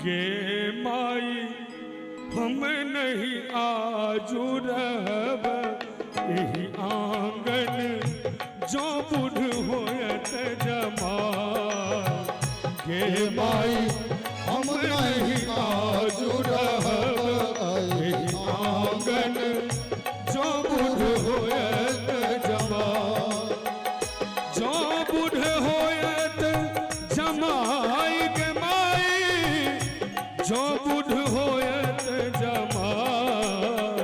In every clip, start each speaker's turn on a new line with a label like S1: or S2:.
S1: गे माई हम नहीं आजू रहब यही आंगन जो बुढ़ होयत जमाल। गे माई हम नहीं आजू रहब यही आंगन जो बुढ़ होयत जमाल। जो बुढ़ होयत जमाई गे माई जो बुढ़ होयत जमाल।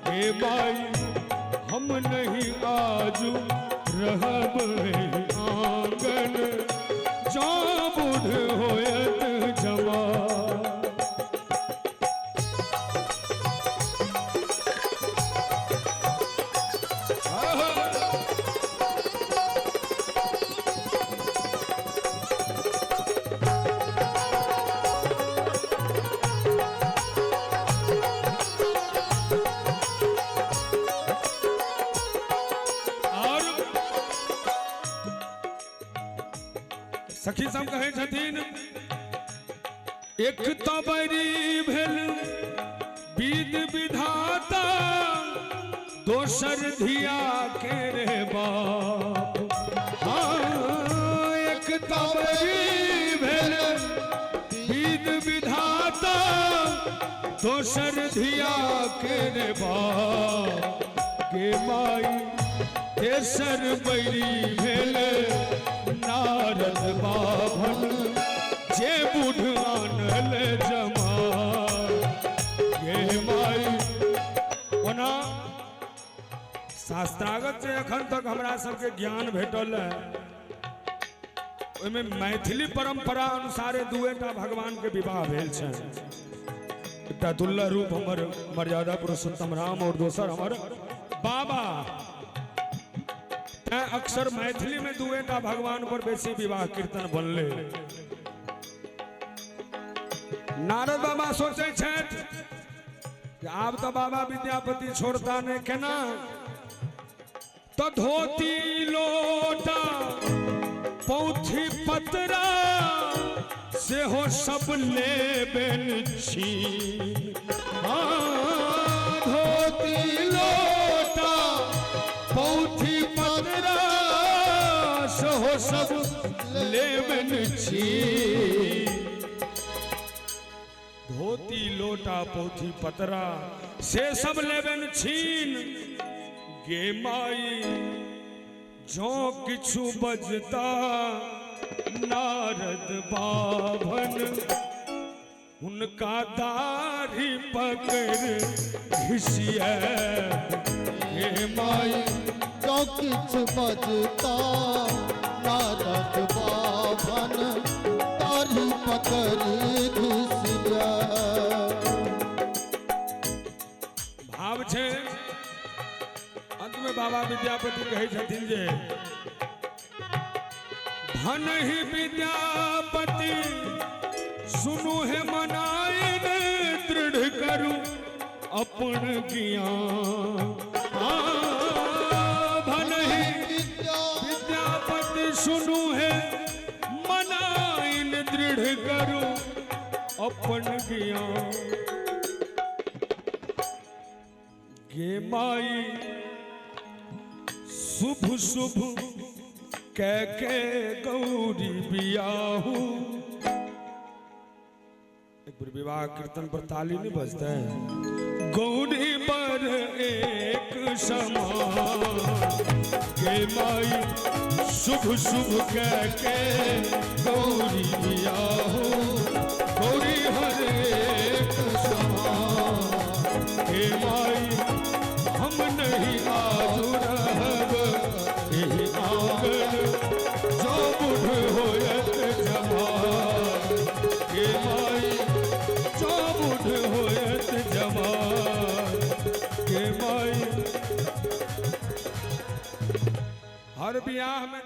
S1: गे माई हम नहीं आजू रहब आंगन जो बुढ़ होयत जमाल। सखी सब कहे छथिन एक तो बरी भेल विध विधाता दोसर धिया के रे बाप। हाँ एक तो बरी भेल विध विधाता दोसर धिया के रे बाप। गे माई तेसर बरी भेल नारद बाभन जे बुढ़ आनल जमाल। गे माई ओना शास्त्रागत से अखन तक हमरा सबके ज्ञान भेटल है ओहिमे मैथिली परंपरा अनुसारे दुएटा भगवान के विवाह भेल छै। एकटा दुल्लह रूप हमर मर्यादा पुरुषोत्तम राम और दोसर हमर बाबा। अक्सर मैथिली में दुएटा भगवान पर बेसी विवाह कीर्तन बनले। नारद बाबा सोचे छथि कि आब तो बाबा विद्यापति छोड़ता नहीं केना तो धोती लोटा पोथी पतरा से हो सब लेबेन छीन। धोती लोटा पोथी पतरा से हो सब लेबेन छीन। धोती लोटा पोथी पतरा से सब लेबेन छीन। गे माई जो किछु बजता नारद बाभन उनका दाढ़ी पकड़ घिसिया।
S2: गे माई जो किछु बजता नारद बाभन दाढ़ी पकड़ घिसिया।
S1: भाव छे अंत में बाबा विद्यापति कहे छथिन जे धन ही विद्यापति सुनु है मनायन दृढ़ करू अपन ज्ञान। धन ही विद्यापति सुनु है मनायन दृढ़ करू अपन ज्ञान। गे माई शुभ शुभ कह के गौरी बियाहू। एक बार विवाह कीर्तन पर ताली नहीं बजता है। गौरी पर एक समान। गे माई शुभ शुभ कह के गौरी बियाहू। गौरी हर एक समान। गे माई हम नहीं आजू रहब यही आंगन जो बुढ़ होयत जमाल। गे माई जो बुढ़ होयत जमाल। गे माई हर बियाह में